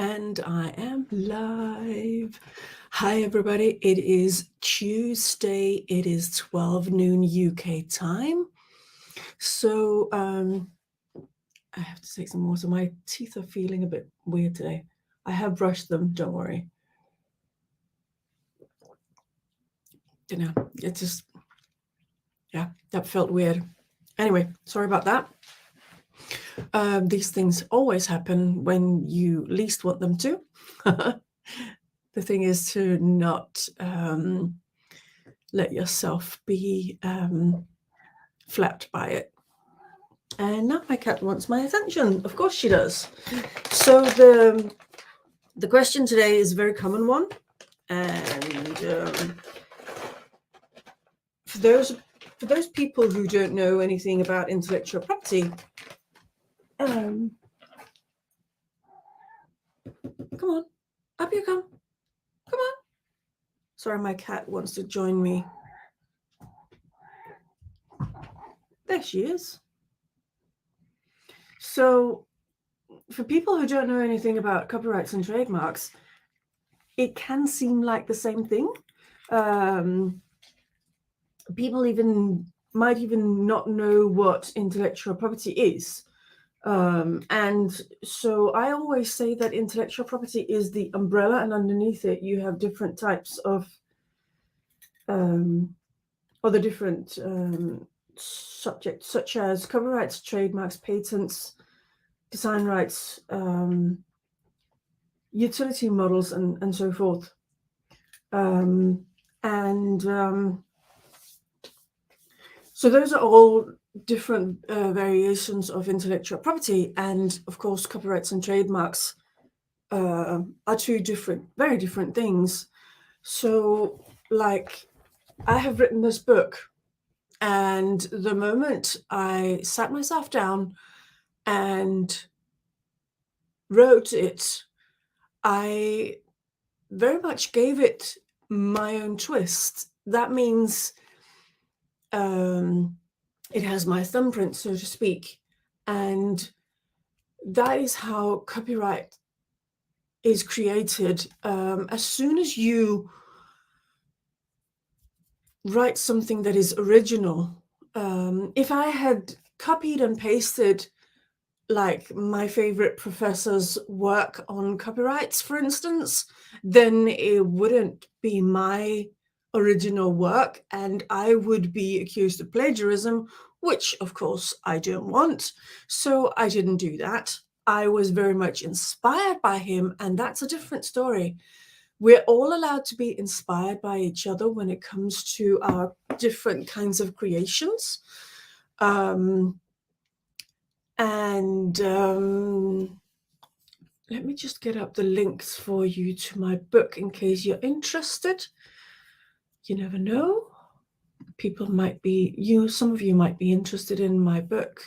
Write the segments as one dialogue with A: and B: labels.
A: And I am live. Hi, everybody. It is Tuesday. It is 12 noon UK time. So I have to take some water. My teeth are feeling a bit weird today. I have brushed them. Don't worry. Don't know. It just, yeah, that felt weird. Anyway, sorry about that. These things always happen when you least want them to. The thing is to not let yourself be flapped by it. And now my cat wants my attention. Of course she does. So the question today is a very common one. And for those people who don't know anything about intellectual property, come on, up you come. Come on. Sorry, my cat wants to join me. There she is. So for people who don't know anything about copyrights and trademarks, it can seem like the same thing. People might even not know what intellectual property is. And so I always say that intellectual property is the umbrella, and underneath it you have different types of other different subjects, such as copyrights, trademarks, patents, design rights, utility models, and so forth. So those are all different variations of intellectual property, and of course copyrights and trademarks are two very different things. So like, I have written this book, and the moment I sat myself down and wrote it, I very much gave it my own twist. That means it has my thumbprint, so to speak, and that is how copyright is created. As soon as you write something that is original, if I had copied and pasted like my favorite professor's work on copyrights, for instance, then it wouldn't be my original work, and I would be accused of plagiarism, which of course I don't want. So I didn't do that. I was very much inspired by him, and that's a different story. We're all allowed to be inspired by each other when it comes to our different kinds of creations. Let me just get up the links for you to my book in case you're interested. You never know. Some of you might be interested in my book.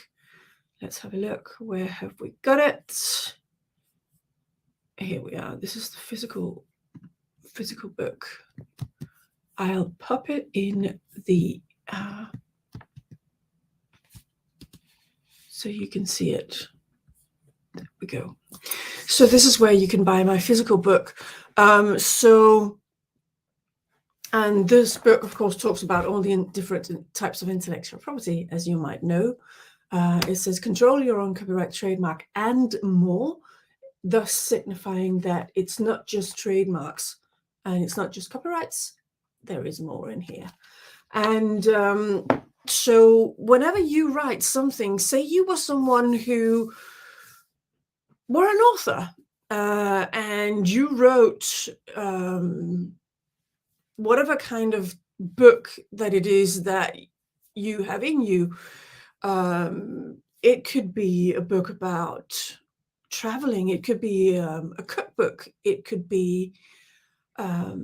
A: Let's have a look. Where have we got it? Here we are. This is the physical book. I'll pop it in the so you can see it. There we go. So this is where you can buy my physical book. And this book, of course, talks about all the different types of intellectual property, as you might know. It says control your own copyright, trademark, and more, thus signifying that it's not just trademarks and it's not just copyrights. There is more in here. And so whenever you write something, say you were someone who were an author and you wrote whatever kind of book that it is that you have in you. It could be a book about traveling. It could be a cookbook. It could be a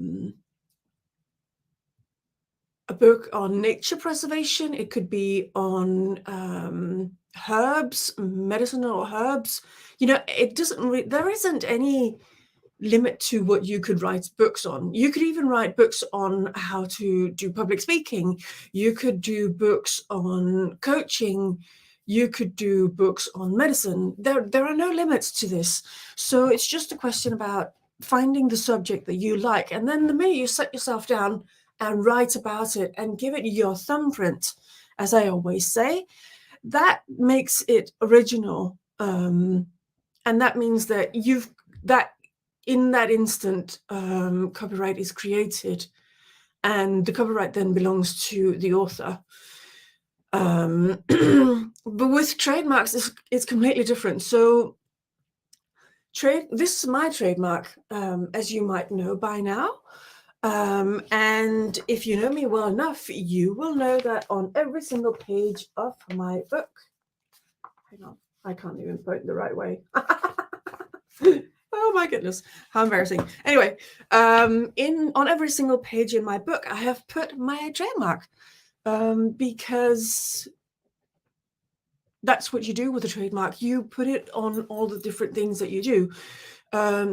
A: book on nature preservation. It could be on herbs, medicinal herbs. You know, there isn't any limit to what you could write books on. You could even write books on how to do public speaking. You could do books on coaching. You could do books on medicine. There are no limits to this. So it's just a question about finding the subject that you like. And then the minute you set yourself down and write about it and give it your thumbprint, as I always say, that makes it original. And that means that in that instant, copyright is created, and the copyright then belongs to the author. But with trademarks, it's completely different. So this is my trademark, as you might know by now. And if you know me well enough, you will know that on every single page of my book, hang on, I can't even point the right way. Oh my goodness, how embarrassing. Anyway, on every single page in my book, I have put my trademark, because that's what you do with a trademark. You put it on all the different things that you do.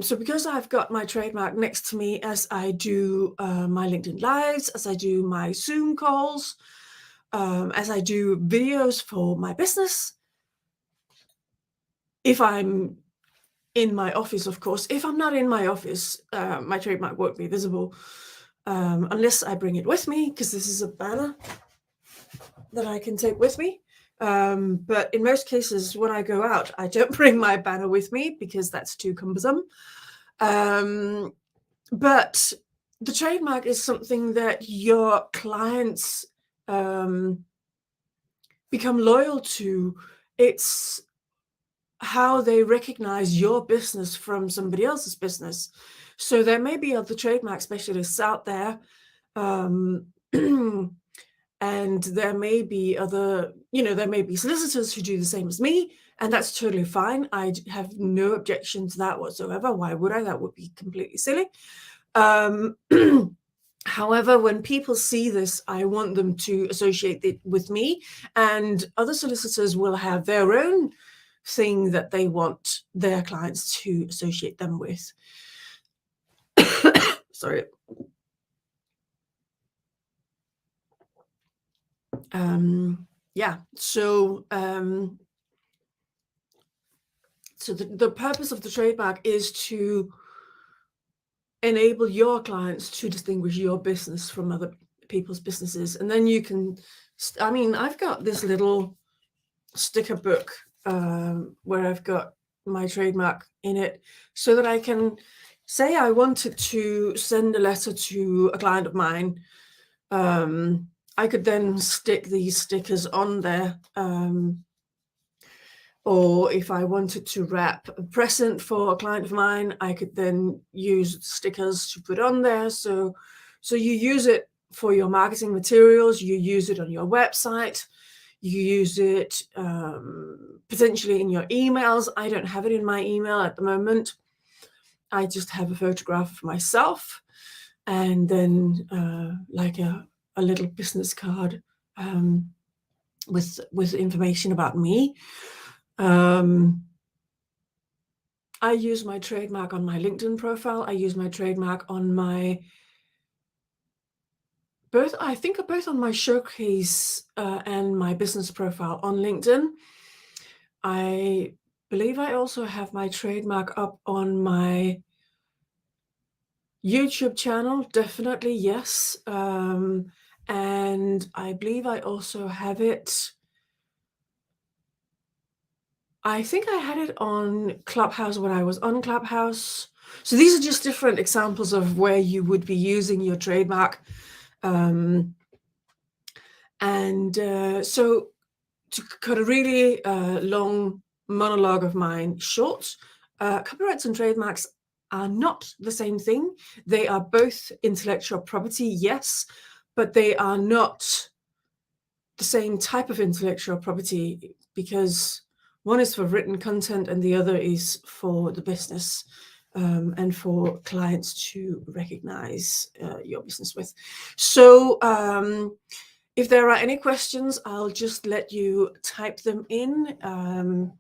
A: So because I've got my trademark next to me as I do my LinkedIn Lives, as I do my Zoom calls, as I do videos for my business, if I'm in my office, of course. If I'm not in my office, my trademark won't be visible, unless I bring it with me, because this is a banner that I can take with me. But in most cases, when I go out, I don't bring my banner with me because that's too cumbersome. But the trademark is something that your clients become loyal to. It's how they recognize your business from somebody else's business. So there may be other trademark specialists out there, and there may be there may be solicitors who do the same as me, and that's totally fine. I have no objection to that whatsoever. Why would I? That would be completely silly. However, when people see this, I want them to associate it with me, and other solicitors will have their own thing that they want their clients to associate them with. Sorry. Yeah, so the purpose of the trademark is to enable your clients to distinguish your business from other people's businesses. And then you can, I've got this little sticker book where I've got my trademark in it, so that I can say I wanted to send a letter to a client of mine. I could then stick these stickers on there. Or if I wanted to wrap a present for a client of mine, I could then use stickers to put on there. So you use it for your marketing materials, you use it on your website, you use it potentially in your emails. I don't have it in my email at the moment. I just have a photograph of myself, and then like a little business card with information about me. I use my trademark on my LinkedIn profile. I use my trademark on my both on my showcase and my business profile on LinkedIn. I believe I also have my trademark up on my YouTube channel, definitely, yes. And I believe I also have it. I think I had it on Clubhouse when I was on Clubhouse. So these are just different examples of where you would be using your trademark. So to cut a really long monologue of mine short, copyrights and trademarks are not the same thing. They are both intellectual property, yes, but they are not the same type of intellectual property, because one is for written content and the other is for the business, and for clients to recognize your business with. So if there are any questions, I'll just let you type them in.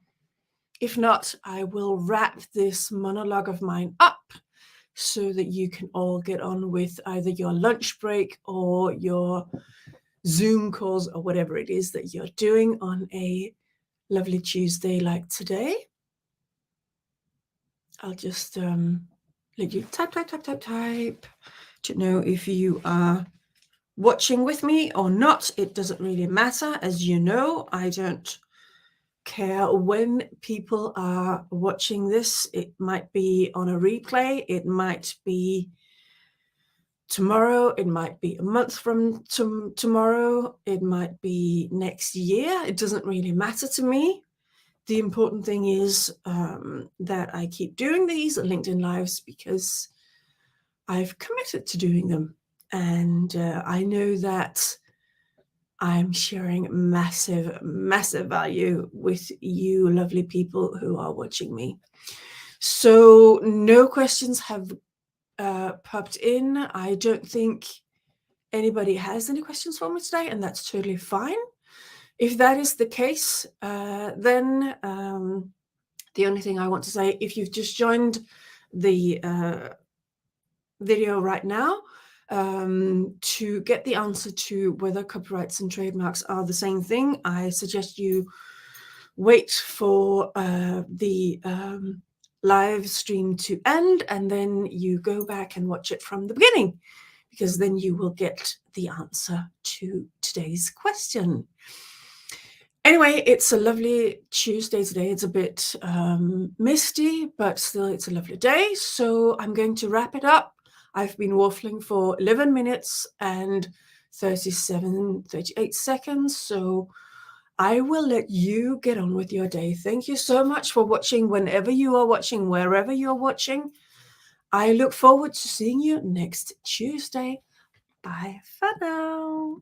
A: If not, I will wrap this monologue of mine up so that you can all get on with either your lunch break or your Zoom calls or whatever it is that you're doing on a lovely Tuesday like today. I'll just let you type to know if you are watching with me or not. It doesn't really matter. As you know, I don't care when people are watching this. It might be on a replay. It might be tomorrow. It might be a month from tomorrow. It might be next year. It doesn't really matter to me. The important thing is that I keep doing these LinkedIn Lives because I've committed to doing them. And I know that I'm sharing massive, massive value with you lovely people who are watching me. So no questions have popped in. I don't think anybody has any questions for me today, and that's totally fine. If that is the case, then the only thing I want to say, if you've just joined the video right now, to get the answer to whether copyrights and trademarks are the same thing, I suggest you wait for the live stream to end, and then you go back and watch it from the beginning, because then you will get the answer to today's question. Anyway, it's a lovely Tuesday today. It's a bit misty, but still it's a lovely day. So I'm going to wrap it up. I've been waffling for 11 minutes and 38 seconds. So I will let you get on with your day. Thank you so much for watching whenever you are watching, wherever you're watching. I look forward to seeing you next Tuesday. Bye for now.